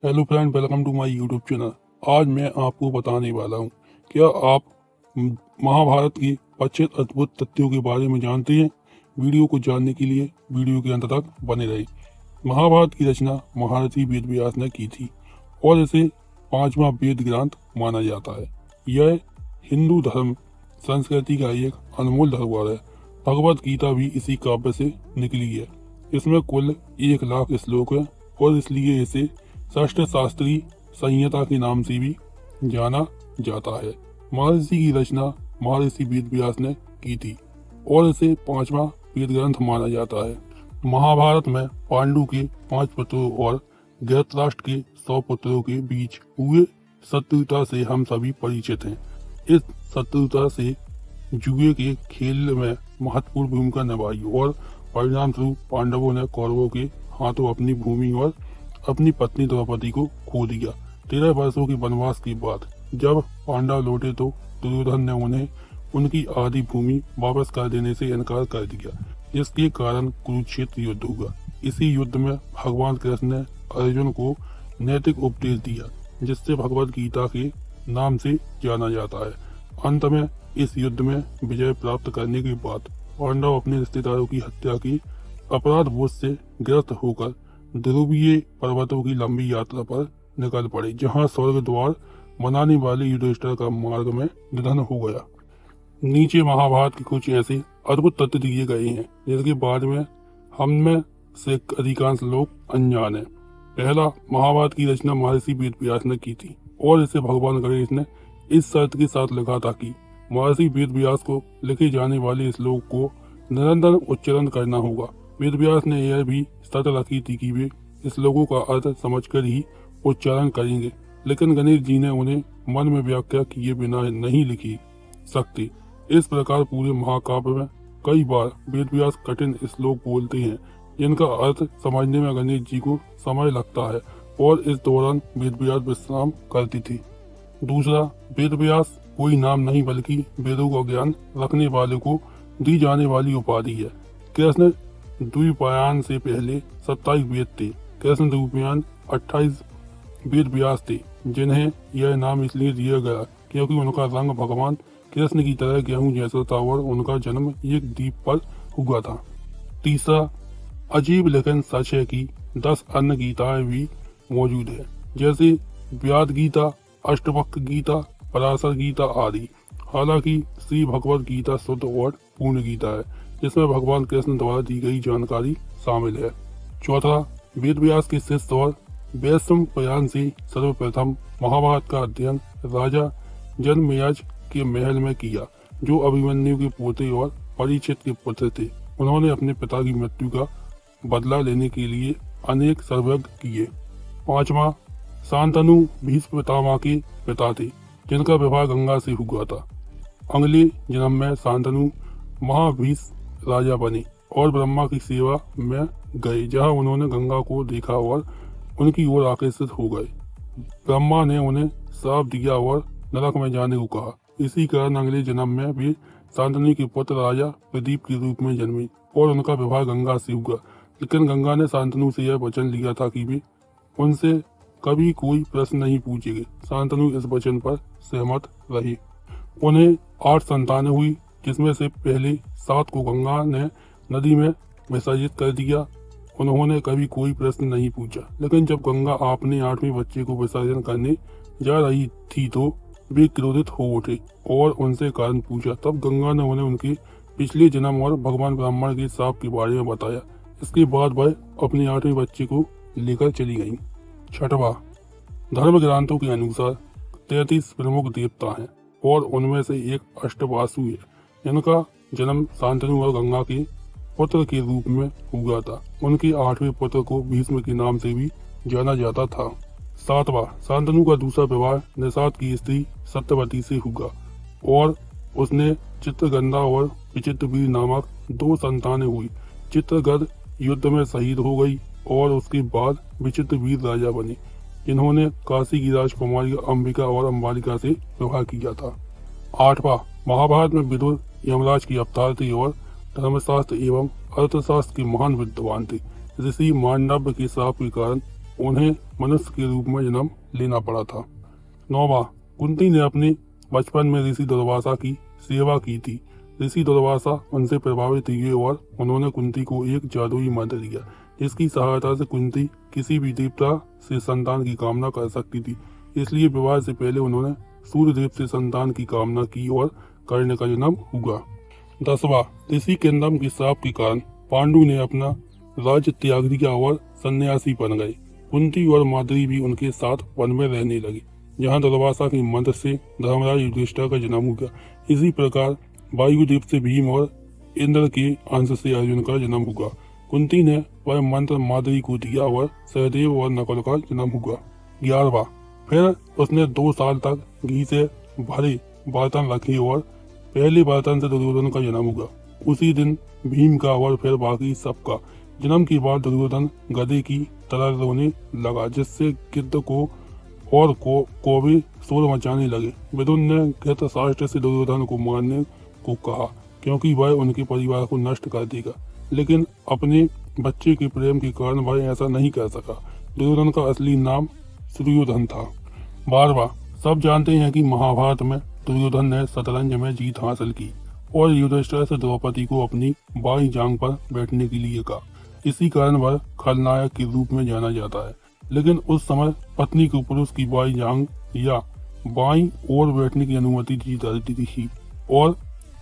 Hello friend, welcome to my YouTube channel. आज मैं आपको बताने वाला हूँ, क्या आप महाभारत के 25 अद्भुत तथ्यों के बारे में जानते हैं। वीडियो को जानने के लिए वीडियो के अंत तक बने रहे। महाभारत की रचना महर्षि वेद व्यास ने की थी और इसे पांचवा वेद ग्रंथ माना जाता है। यह हिंदू धर्म संस्कृति का एक अनमोल धरोहर है। भगवत गीता भी इसी काव्य से निकली है। इसमें कुल 1 लाख श्लोक है और इसलिए इसे षष्ठ शास्त्री संहिता के नाम से भी जाना जाता है। महर्षि की रचना महर्षि वेद व्यास ने की थी और इसे पांचवा वेद ग्रंथ माना जाता है। महाभारत में पांडु के 5 पुत्रों और धृतराष्ट्र के 100 पुत्रों के बीच हुए शत्रुता से हम सभी परिचित हैं। इस शत्रुता से जुए के खेल में महत्वपूर्ण भूमिका निभाई और परिणाम स्वरूप पांडवों ने कौरवों के हाथों अपनी भूमि और अपनी पत्नी द्रौपदी को खो दिया। 13 वर्षों के वनवास के बाद जब पांडव लौटे तो दुर्योधन ने उन्हें उनकी आधी भूमि वापस कर देने से इनकार कर दिया, जिसके कारण कुरुक्षेत्र युद्ध हुआ। इसी युद्ध में भगवान कृष्ण ने अर्जुन को नैतिक उपदेश दिया, जिससे भगवत गीता के नाम से जाना जाता है। अंत में इस युद्ध में विजय प्राप्त करने के बाद पांडव अपने रिश्तेदारों की हत्या की अपराध बोध से ग्रस्त होकर ध्रुवीय पर्वतों की लंबी यात्रा पर निकल पड़े, जहां स्वर्ग द्वार बनाने वाले युधिष्ठिर का मार्ग में निधन हो गया। नीचे महाभारत के कुछ ऐसे अद्भुत तथ्य दिए गए हैं जिनके बारे में हम में से अधिकांश लोग अनजान हैं। पहला, महाभारत की रचना महर्षि वेद व्यास ने की थी और इसे भगवान गणेश ने इस शर्त के साथ लिखा था कि महर्षि वेद व्यास को लिखे जाने वाले श्लोक को निरंतर उच्चारण करना होगा। वेद व्यास ने यह भी शर्त रखी थी कि वे श्लोकों का अर्थ समझकर ही उच्चारण करेंगे, लेकिन गणेश जी ने उन्हें मन में व्याख्या किए बिना नहीं लिखी सकते। इस प्रकार पूरे महाकाव्य में कई बार वेद व्यास कठिन श्लोक बोलते हैं, जिनका अर्थ समझने में गणेश जी को समय लगता है और इस दौरान वेद व्यास विश्राम करती थी। दूसरा, वेद व्यास कोई नाम नहीं बल्कि वेदों का ज्ञान रखने वाले को दी जाने वाली उपाधि है। कृष्ण द्वीपायन से पहले 27 वेद थे। कृष्ण द्वीपायन 28 वेद व्यास थे, जिन्हें यह नाम इसलिए दिया गया क्योंकि उनका रंग भगवान कृष्ण की तरह गेहूं जैसा था और उनका जन्म एक द्वीप पर हुआ था। तीसरा, अजीब लेकिन सच है कि 10 अन्य गीताएं भी मौजूद है, जैसे व्याद गीता, अष्टवक्र गीता, पराशर गीता आदि। हालांकि श्री भगवत गीता शुद्ध और पूर्ण गीता है, जिसमें भगवान कृष्ण द्वारा दी गई जानकारी शामिल है। चौथा, वेद व्यास के शिष्य और वैशंपायन से सर्वप्रथम महाभारत का अध्ययन राजा जनमेजय के महल में किया, जो अभिमन्यु के पोते और परीक्षित के पुत्र थे। उन्होंने अपने पिता की मृत्यु का बदला लेने के लिए अनेक सर्वयज्ञ किए। पांचवा, शांतनु भीष्म पितामह के पिता थे, जिनका विवाह गंगा से हुआ था। अगले जन्म में शांतनु महाभीष्म राजा बने और ब्रह्मा की सेवा में गए, जहां उन्होंने गंगा को देखा और उनकी ओर आकर्षित हो गए। ब्रह्मा ने उन्हें श्राप दिया और नरक में जाने को कहा। इसी कारण अगले जन्म में वे शांतनु के पुत्र राजा प्रदीप के रूप में जन्मे और उनका विवाह गंगा से हुआ। लेकिन गंगा ने शांतनु से यह वचन लिया था कि वे उनसे कभी कोई प्रश्न नहीं पूछेंगे। शांतनु इस वचन पर सहमत रहे। उन्हें 8 संतानें हुई, जिसमें से पहले 7 को गंगा ने नदी में विसर्जित कर दिया। उन्होंने कभी कोई प्रश्न नहीं पूछा, लेकिन जब गंगा अपने 8वें बच्चे को विसर्जन करने जा रही थी तो वे क्रोधित हो उठे और उनसे कारण पूछा। तब गंगा ने उन्हें उनके पिछले जन्म और भगवान ब्राह्मण के शाप के बारे में बताया। इसके बाद वह अपने 8वें बच्चे को लेकर चली गईं। छठवां, धर्म ग्रंथों के अनुसार 33 प्रमुख देवता हैं और उनमें से एक अष्टवासु है, जिनका जन्म शांतनु और गंगा के पुत्र के रूप में हुआ था। उनके 8वें पुत्र को भीष्म के नाम से भी जाना जाता था। सातवां, शांतनु का दूसरा विवाह निषाद की स्त्री सत्यवती से हुआ और उसने चित्रगंधा और विचित्रवीर नामक 2 संतानें हुई। चित्रगंध युद्ध में शहीद हो गई और उसके बाद विचित्रवीर राजा बने, जिन्होंने काशी की राजकुमारी अंबिका और अंबालिका से विवाह किया था। 8वां, महाभारत में विदुर यमराज के अवतार थे और धर्मशास्त्र एवं अर्थशास्त्र के महान विद्वान थे। ऋषि मांडव्य के शाप के कारण उन्हें मनुष्य के रूप में जन्म लेना पड़ा था। 9वां, कुंती ने अपने बचपन में ऋषि दुर्वासा की सेवा की थी। ऋषि दुर्वासा उनसे प्रभावित हुए और उन्होंने कुंती को एक जादुई मंत्र दिया, जिसकी सहायता से कुंती किसी भी देवता से संतान की कामना कर सकती थी। इसलिए विवाह से पहले उन्होंने सूर्यदेव से संतान की कामना की और कर्ण का जन्म हुआ। 10वां, ऋषि किंदम के श्राप के कारण पांडु ने अपना राज्य त्याग दिया और सन्यासी बन गए। कुंती और माद्री भी उनके साथ वन में रहने लगे, जहाँ दुर्वासा के मंत्र से धर्मराज युधिष्ठिर का जन्म हुआ। इसी प्रकार वायुदेव से भीम और इंद्र के अंश से अर्जुन का जन्म हुआ। कुंती ने वह मंत्र माद्री को दिया और सहदेव और नकुल का जन्म हुआ। 11वां, फिर उसने 2 साल तक घी से भरे बर्तन रखे और पहले बर्तन से दुर्योधन का जन्म हुआ। उसी दिन भीम का और फिर बाकी सबका जन्म के बाद दुर्योधन गधे की तरह रोने लगा, जिससे गिद्ध को और कौवे शोर मचाने लगे। विदुर ने धृतराष्ट्र से दुर्योधन को मारने को कहा, क्योंकि वह उनके परिवार को नष्ट कर देगा, लेकिन अपने बच्चे के प्रेम के कारण वह ऐसा नहीं कर सका। दुर्योधन का असली नाम सुयोधन था। 12वां, सब जानते हैं कि महाभारत में दुर्योधन ने शतरंज में जीत हासिल की और युधिष्ठिर से द्रौपदी को अपनी बाईं जांग पर बैठने के लिए कहा। इसी कारण वह खलनायक के रूप में जाना जाता है। लेकिन उस समय पत्नी को पुरुष की बाईं जांग या बाईं ओर बैठने की अनुमति दी जाती थी और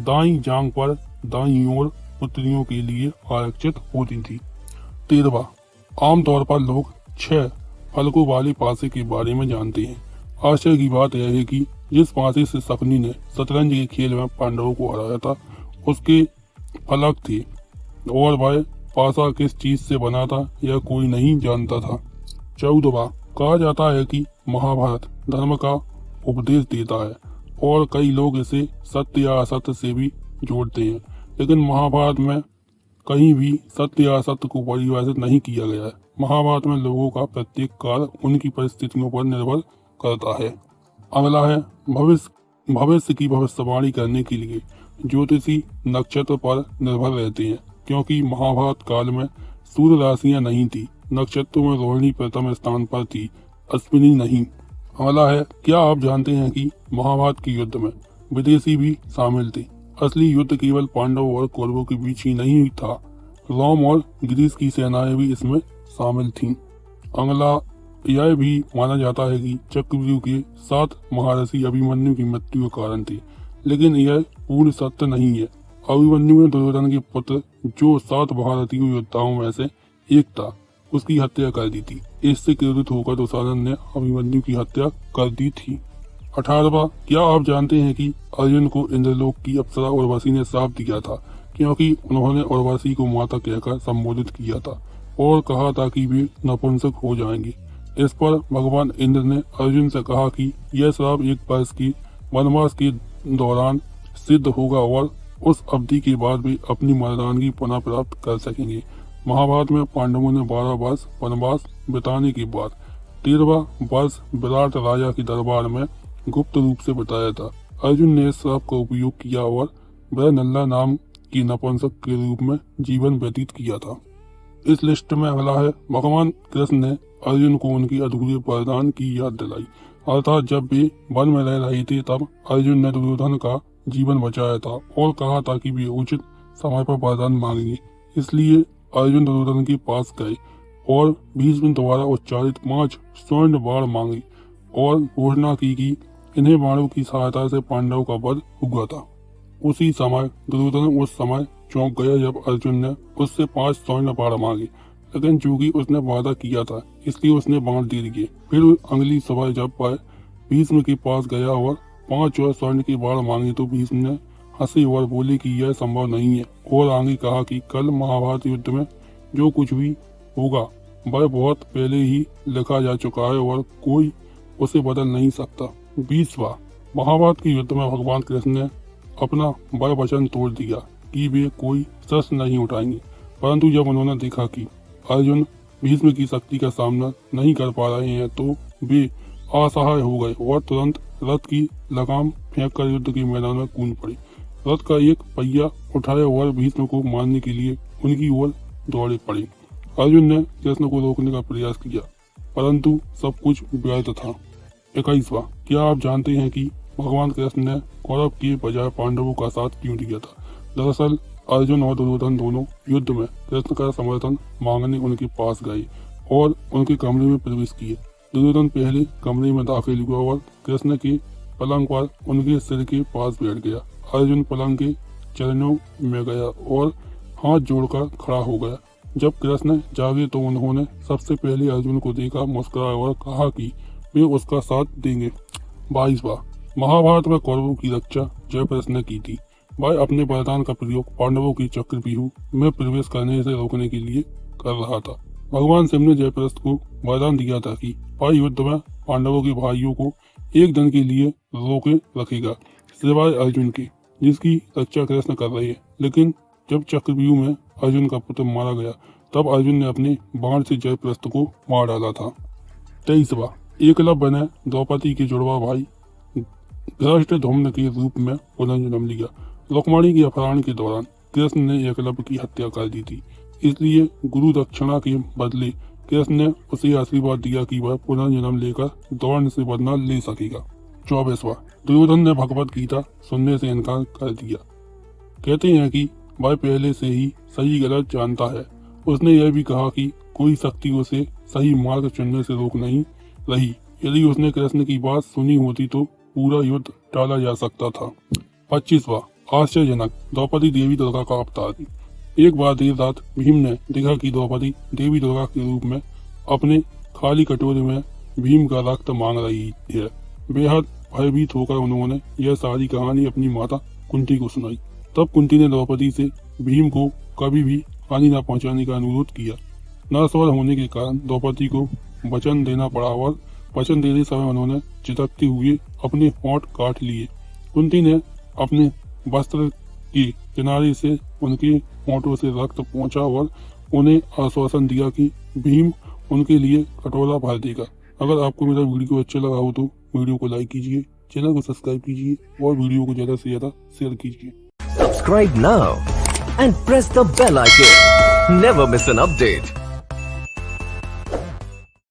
दाईं जांग पर दाईं ओर पुत्रियों के लिए आरक्षित होती थी। 13वां, आमतौर पर लोग 6 फलकों वाले पासे के बारे में जानते हैं। आश्चर्य की बात यह है कि जिस पासे से शकुनी ने शतरंज के खेल में पांडवों को हराया था, उसके फलक थे और वह पासा किस चीज से बना था यह कोई नहीं जानता था। 14वां, कहा जाता है कि महाभारत धर्म का उपदेश देता है और कई लोग इसे सत्य या असत्य से भी जोड़ते हैं, लेकिन महाभारत में कहीं भी सत्य या असत्य को परिभाषित नहीं किया गया है। महाभारत में लोगों का प्रत्येक कार्य उनकी परिस्थितियों पर निर्भर करता है। अगला है भविष्य की भविष्यवाणी करने के लिए ज्योतिषी नक्षत्र पर निर्भर रहते हैं, क्योंकि महाभारत काल में सूर्य राशियां नहीं थी। नक्षत्रों में रोहिणी प्रथम स्थान पर थी, अश्विनी नहीं। अगला है, क्या आप जानते हैं कि महाभारत के युद्ध में विदेशी भी शामिल थे? असली युद्ध केवल पांडवों और कौरवों के बीच ही नहीं था, रोम और ग्रीस की सेनाएं भी इसमें शामिल थीं। अगला यह भी माना जाता है कि चक्रव्यूह के 7 महारथी अभिमन्यु की मृत्यु का कारण थे, लेकिन यह पूर्ण सत्य नहीं है। अभिमन्यु ने दुर्योधन के पुत्र, जो 7 भारतीय योद्धाओं में से एक था, उसकी हत्या कर दी थी। इससे क्रोधित होकर दुशासन ने अभिमन्यु की हत्या कर दी थी। 18वां, क्या आप जानते हैं कि अर्जुन को इंद्रलोक की अप्सरा उर्वशी ने श्राप दिया था, क्योंकि उन्होंने उर्वशी को माता कहकर संबोधित किया था और कहा था कि वे नपुंसक हो जाएंगे। इस पर भगवान इंद्र ने अर्जुन से कहा कि यह श्राप 1 वर्ष की वनवास के दौरान सिद्ध होगा और उस अवधि के बाद भी अपनी मर्दानगी पुनः प्राप्त कर सकेंगे। महाभारत में पांडवों ने 12 वर्ष वनवास बिताने के बाद 13वां वर्ष विराट राजा के दरबार में गुप्त रूप से बिताया था। अर्जुन ने इस श्राप का उपयोग किया और वह नल्ला नाम की नपुंसक के रूप में जीवन व्यतीत किया था। इस लिस्ट में अगला है, भगवान कृष्ण ने अर्जुन को उनकी अधूरे वरदान की याद दिलाई। अर्थात जब वे वन में रह रहे थे तब अर्जुन ने दुर्योधन का जीवन बचाया था और कहा था कि वे उचित समय पर वरदान मांगेंगे। इसलिए अर्जुन दुर्योधन के पास गए और भीष्म द्वारा उच्चारित 5 स्वर्ण बाण मांगे और घोषणा की कि इन्हें बाणों की सहायता से पांडवों का वध हुआ था। उसी समय दुर्योधन उस समय चौंक गया जब अर्जुन ने उससे 5 स्वर्ण बाण मांगे, लेकिन चूंकि उसने वादा किया था इसलिए उसने बाण दे दिए। फिर अगली सुबह जब वह भीष्म के पास गया और 5 और स्वर्ण के बाण मांगे तो भीष्म ने हंसे और बोले कि यह संभव नहीं है और आगे कहा कि कल महाभारत युद्ध में जो कुछ भी होगा वह बहुत पहले ही लिखा जा चुका है और कोई उसे बदल नहीं सकता। 20वां, महाभारत के युद्ध में भगवान कृष्ण ने अपना वह वचन तोड़ दिया कि वे कोई शस्त्र नहीं उठाएंगे, परंतु जब उन्होंने देखा कि अर्जुन भीष्म की शक्ति का सामना नहीं कर पा रहे हैं तो वे असहाय हो गए और तुरंत रथ की लगाम फेंककर युद्ध के मैदान में कूद पड़े। रथ का एक पहिया उठाया और भीष्म को मारने के लिए उनकी ओर दौड़े पड़े। अर्जुन ने कृष्ण को रोकने का प्रयास किया, परंतु सब कुछ व्यर्थ था। 21वां, क्या आप जानते हैं कि भगवान कृष्ण ने कौरव के बजाय पांडवों का साथ क्यों दिया था? दरअसल अर्जुन और दुर्योधन दोनों युद्ध में कृष्ण का समर्थन मांगने उनके पास गए और उनके कमरे में प्रवेश किए। दुर्योधन पहले कमरे में दाखिल हुआ और कृष्ण के पलंग पर उनके सिर के पास बैठ गया। अर्जुन पलंग के चरणों में गया और हाथ जोड़कर खड़ा हो गया। जब कृष्ण जागे तो उन्होंने सबसे पहले अर्जुन को देखा, मुस्कुराया और कहा कि वे उसका साथ देंगे। 22वां, महाभारत में कौरवों की रक्षा जयद्रथ ने की थी। वह अपने वरदान का प्रयोग पांडवों की चक्रव्यूह में प्रवेश करने से रोकने के लिए कर रहा था। भगवान शिव ने जयद्रथ को वरदान दिया था कि वह युद्ध में पांडवों के भाइयों को एक दिन के लिए रोके रखेगा, सिवाय अर्जुन के, जिसकी रक्षा कृष्ण कर रहे हैं। लेकिन जब चक्रव्यूह में अर्जुन का पुत्र मारा गया, तब अर्जुन ने अपने बाण से जयद्रथ को मार डाला था। 23वां, एकलव्य ने द्रौपदी के जुड़वा भाई धृष्टद्युम्न के रूप में पुनर्जन्म लिया। रुक्मिणी के अपहरण के दौरान कृष्ण ने एकलव्य की हत्या कर दी थी, इसलिए गुरु दक्षिणा के बदले कृष्ण ने उसे आशीर्वाद दिया कि वह पुनर्जन्म लेकर द्रोण से बदला ले सकेगा। 24वां, दुर्योधन ने भगवत गीता सुनने से इनकार कर दिया। कहते हैं कि वह पहले से ही सही गलत जानता है। उसने यह भी कहा कि कोई शक्ति उसे सही मार्ग चुनने से रोक नहीं रही। यदि उसने कृष्ण की बात सुनी होती तो पूरा युद्ध टाला जा सकता था। 25वां, आश्चर्यजनक, द्रौपदी देवी दुर्गा का अवतार थी। एक बार देर रात भीम ने देखा कि द्रौपदी देवी दुर्गा के रूप में अपने खाली कटोरे में भीम का रक्त मांग रही है। बेहद भयभीत होकर उन्होंने यह सारी कहानी अपनी माता कुंती को सुनाई। तब कुंती ने द्रौपदी से भीम को कभी भी हानि न पहुंचाने का अनुरोध किया। नरस्वर होने के कारण द्रौपदी को वचन देना पड़ा और वचन देते समय उन्होंने चितकते हुए अपने होंठ काट लिए। कुंती ने अपने वस्त्र के किनारे से उनके होंठों से रक्त पहुंचा और उन्हें आश्वासन दिया कि भीम उनके लिए कटोरा भर देगा। अगर आपको मेरा वीडियो अच्छा लगा हो तो वीडियो को लाइक कीजिए, चैनल को सब्सक्राइब कीजिए और वीडियो को ज्यादा से ज्यादा शेयर कीजिए। Subscribe now and press the bell icon. Never miss an update.